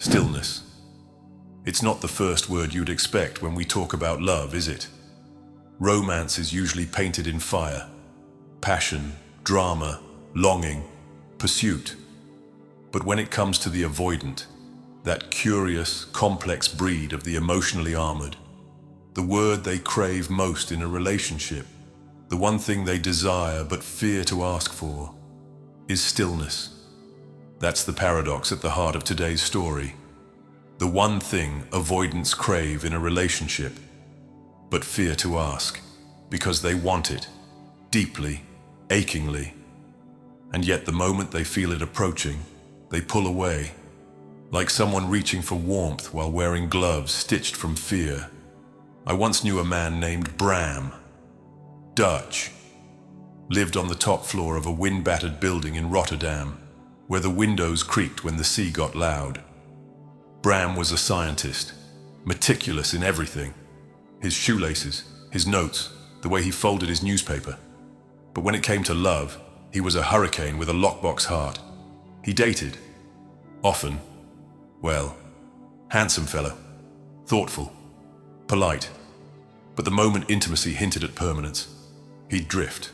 Stillness. It's not the first word you'd expect when we talk about love, is it? Romance is usually painted in fire, passion, drama, longing, pursuit. But when it comes to the avoidant, that curious, complex breed of the emotionally armored, the word they crave most in a relationship, the one thing they desire but fear to ask for, is stillness. That's the paradox at the heart of today's story. The one thing avoidants crave in a relationship, but fear to ask, because they want it, deeply, achingly. And yet the moment they feel it approaching, they pull away, like someone reaching for warmth while wearing gloves stitched from fear. I once knew a man named Bram, Dutch, lived on the top floor of a wind-battered building in Rotterdam, where the windows creaked when the sea got loud. Bram was a scientist, meticulous in everything. His shoelaces, his notes, the way he folded his newspaper. But when it came to love, he was a hurricane with a lockbox heart. He dated. Often. Well, handsome fellow. Thoughtful. Polite. But the moment intimacy hinted at permanence, he'd drift.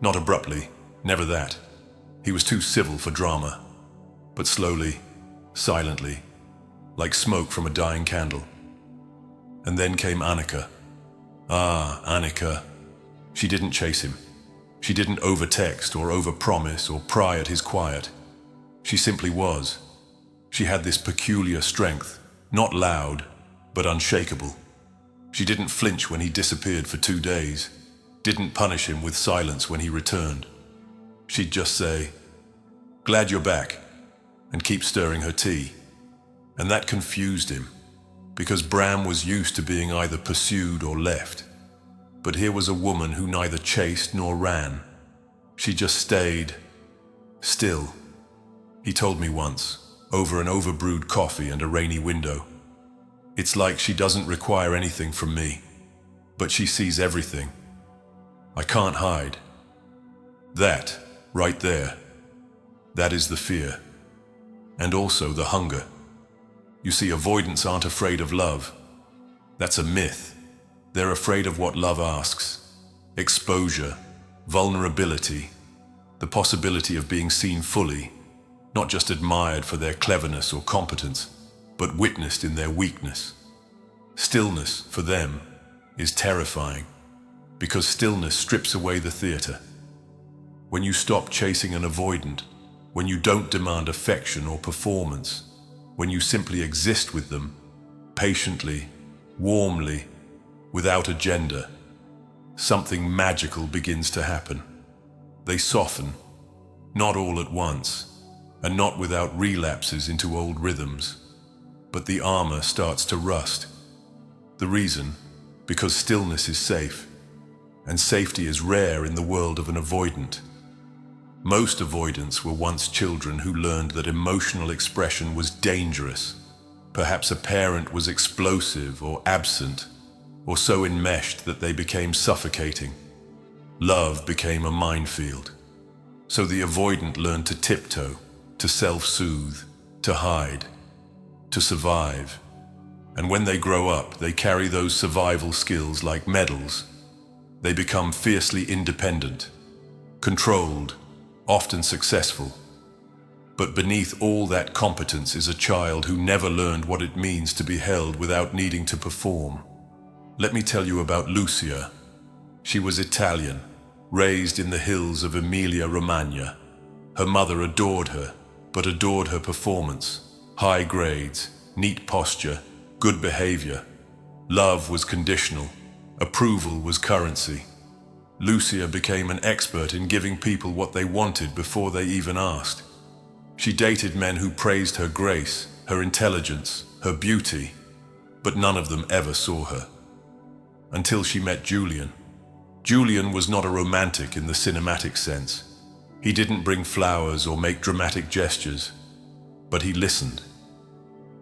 Not abruptly, never that. He was too civil for drama. But slowly, silently, like smoke from a dying candle. And then came Annika. Ah, Annika. She didn't chase him. She didn't over-text or over-promise or pry at his quiet. She simply was. She had this peculiar strength, not loud, but unshakable. She didn't flinch when he disappeared for 2 days, didn't punish him with silence when he returned. She'd just say, "Glad you're back," and keep stirring her tea. And that confused him, because Bram was used to being either pursued or left. But here was a woman who neither chased nor ran. She just stayed still. He told me once, over an overbrewed coffee and a rainy window, "It's like she doesn't require anything from me, but she sees everything. I can't hide." That, right there, that is the fear. And also the hunger. You see, avoidants aren't afraid of love. That's a myth. They're afraid of what love asks. Exposure, vulnerability, the possibility of being seen fully, not just admired for their cleverness or competence, but witnessed in their weakness. Stillness, for them, is terrifying, because stillness strips away the theater. When you stop chasing an avoidant, when you don't demand affection or performance, when you simply exist with them, patiently, warmly, without agenda, something magical begins to happen. They soften, not all at once, and not without relapses into old rhythms, but the armor starts to rust. The reason? Because stillness is safe, and safety is rare in the world of an avoidant. Most avoidants were once children who learned that emotional expression was dangerous. Perhaps a parent was explosive or absent, or so enmeshed that they became suffocating. Love became a minefield. So the avoidant learned to tiptoe, to self-soothe, to hide, to survive. And when they grow up, they carry those survival skills like medals. They become fiercely independent, controlled, often successful. But beneath all that competence is a child who never learned what it means to be held without needing to perform. Let me tell you about Lucia. She was Italian, raised in the hills of Emilia-Romagna. Her mother adored her, but adored her performance. High grades, neat posture, good behavior. Love was conditional. Approval was currency. Lucia became an expert in giving people what they wanted before they even asked. She dated men who praised her grace, her intelligence, her beauty, but none of them ever saw her. Until she met Julian. Julian was not a romantic in the cinematic sense. He didn't bring flowers or make dramatic gestures, but he listened.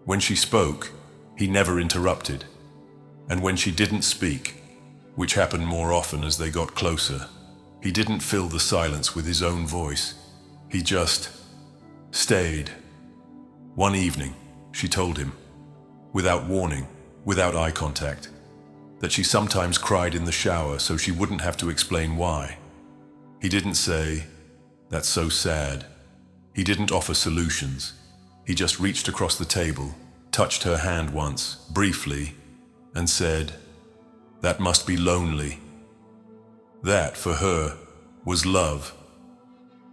When she spoke, he never interrupted. And when she didn't speak, which happened more often as they got closer, he didn't fill the silence with his own voice. He just stayed. One evening, she told him, without warning, without eye contact, that she sometimes cried in the shower so she wouldn't have to explain why. He didn't say, "That's so sad." He didn't offer solutions. He just reached across the table, touched her hand once, briefly, and said, "That must be lonely." That, for her, was love.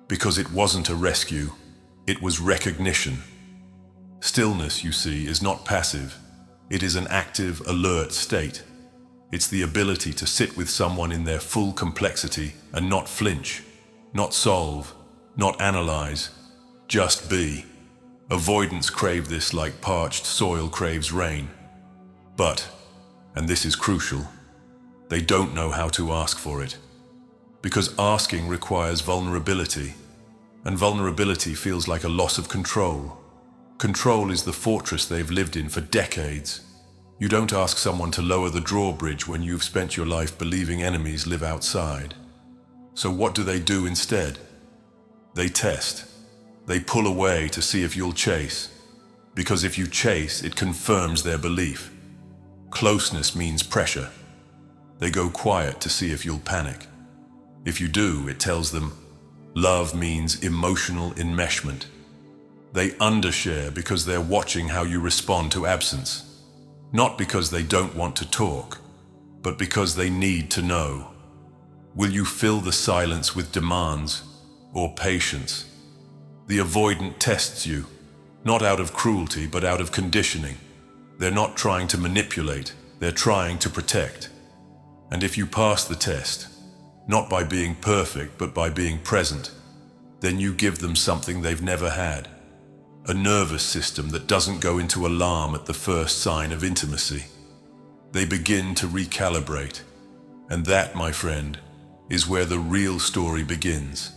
Because it wasn't a rescue, it was recognition. Stillness, you see, is not passive. It is an active, alert state. It's the ability to sit with someone in their full complexity and not flinch, not solve, not analyze, just be. Avoidants crave this like parched soil craves rain. But, and this is crucial, they don't know how to ask for it. Because asking requires vulnerability, and vulnerability feels like a loss of control. Control is the fortress they've lived in for decades. You don't ask someone to lower the drawbridge when you've spent your life believing enemies live outside. So what do they do instead? They test. They pull away to see if you'll chase. Because if you chase, it confirms their belief. Closeness means pressure. They go quiet to see if you'll panic. If you do, it tells them, love means emotional enmeshment. They undershare because they're watching how you respond to absence. Not because they don't want to talk, but because they need to know. Will you fill the silence with demands or patience? The avoidant tests you, not out of cruelty, but out of conditioning. They're not trying to manipulate, they're trying to protect. And if you pass the test, not by being perfect, but by being present, then you give them something they've never had. A nervous system that doesn't go into alarm at the first sign of intimacy. They begin to recalibrate. And that, my friend, is where the real story begins.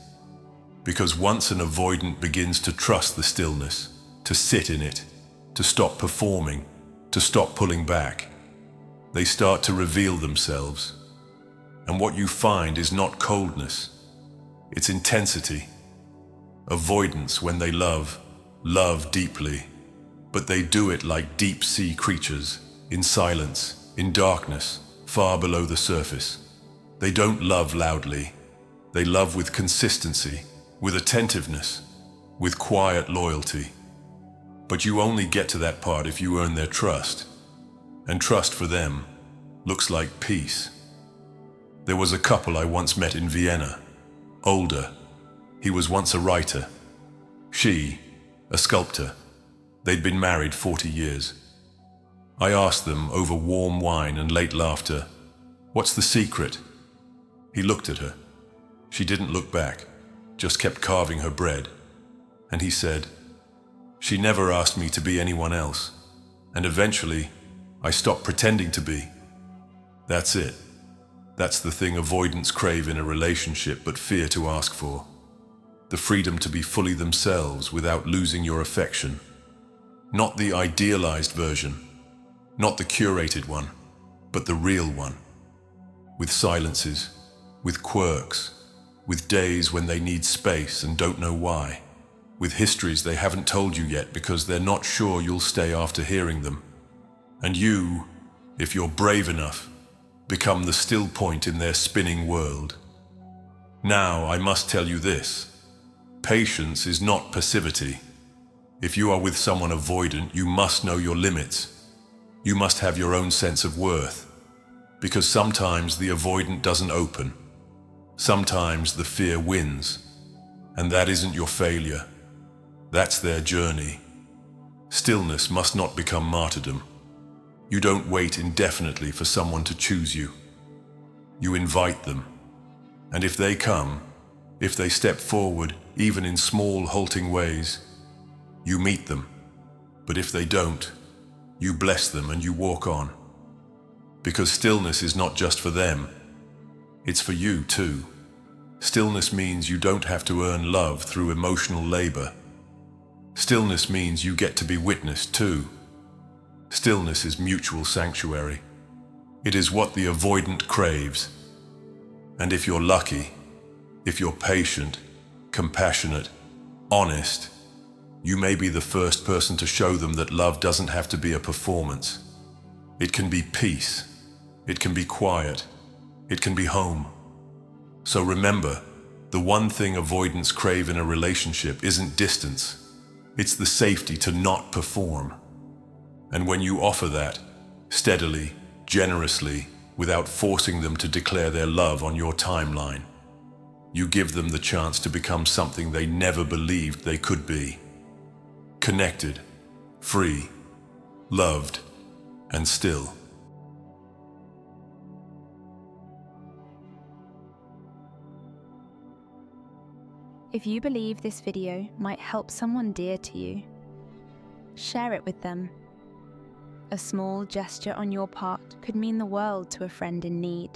Because once an avoidant begins to trust the stillness, to sit in it, to stop performing, to stop pulling back, they start to reveal themselves. And what you find is not coldness, it's intensity. Avoidance, when they love deeply, but they do it like deep-sea creatures, in silence, in darkness, far below the surface. They don't love loudly. They love with consistency, with attentiveness, with quiet loyalty. But you only get to that part if you earn their trust. And trust for them looks like peace. There was a couple I once met in Vienna, older. He was once a writer. She, a sculptor. They'd been married 40 years. I asked them, over warm wine and late laughter, "What's the secret?" He looked at her. She didn't look back, just kept carving her bread. And he said, "She never asked me to be anyone else. And eventually, I stopped pretending to be." That's it. That's the thing avoidants crave in a relationship but fear to ask for. The freedom to be fully themselves without losing your affection. Not the idealized version, not the curated one, but the real one. With silences, with quirks, with days when they need space and don't know why. With histories they haven't told you yet because they're not sure you'll stay after hearing them. And you, if you're brave enough, become the still point in their spinning world. Now, I must tell you this. Patience is not passivity. If you are with someone avoidant, you must know your limits. You must have your own sense of worth. Because sometimes the avoidant doesn't open. Sometimes the fear wins. And that isn't your failure. That's their journey. Stillness must not become martyrdom. You don't wait indefinitely for someone to choose you. You invite them. And if they come, if they step forward, even in small, halting ways, you meet them. But if they don't, you bless them and you walk on. Because stillness is not just for them, it's for you too. Stillness means you don't have to earn love through emotional labor. Stillness means you get to be witnessed too. Stillness is mutual sanctuary. It is what the avoidant craves. And if you're lucky, if you're patient, compassionate, honest, You may be the first person to show them that love doesn't have to be a performance. It can be peace. It can be quiet. It can be home. So remember, the one thing avoidants crave in a relationship isn't distance. It's the safety to not perform. And when you offer that, steadily, generously, without forcing them to declare their love on your timeline, you give them the chance to become something they never believed they could be. Connected, free, loved, and still. If you believe this video might help someone dear to you, share it with them. A small gesture on your part could mean the world to a friend in need.